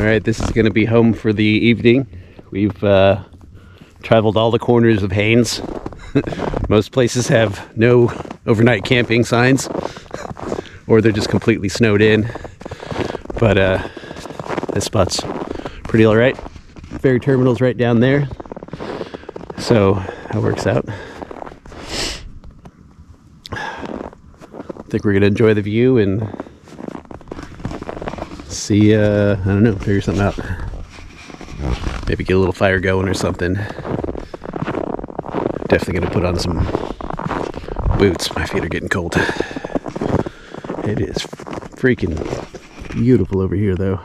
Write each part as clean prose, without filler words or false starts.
Alright, this is going to be home for the evening. We've traveled all the corners of Haines. Most places have no overnight camping signs, or they're just completely snowed in. But this spot's pretty alright. Ferry terminal's right down there, so that works out. I think we're going to enjoy the view and see, I don't know, figure something out. Maybe get a little fire going or something. Definitely going to put on some boots. My feet are getting cold. It is freaking beautiful over here, though.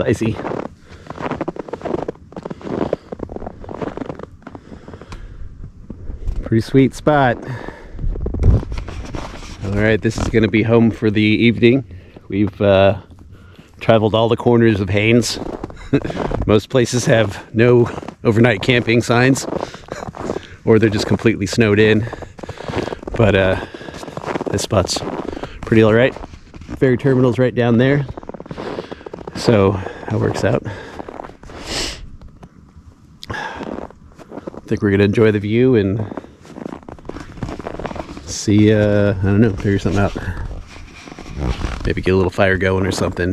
spicy. Pretty sweet spot. Alright, this is going to be home for the evening. We've traveled all the corners of Haines. Most places have no overnight camping signs, or they're just completely snowed in. But this spot's pretty alright. Ferry terminal's right down there, so that works out. I think we're going to enjoy the view and see, I don't know, figure something out. Maybe get a little fire going or something.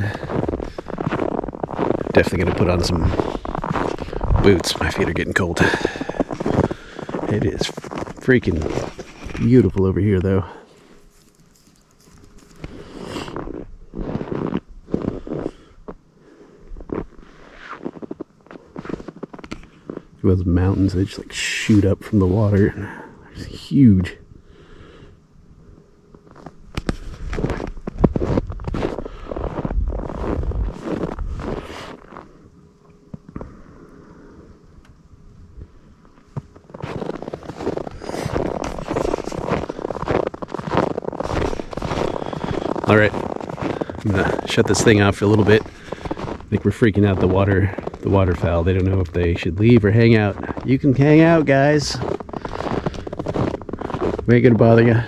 Definitely going to put on some boots. My feet are getting cold. It is freaking beautiful over here, though. Those mountains, they just like shoot up from the water. It's huge. All right, I'm gonna shut this thing off for a little bit. I think we're freaking out the waterfowl. They don't know if they should leave or hang out. You can hang out, guys. We ain't gonna bother you.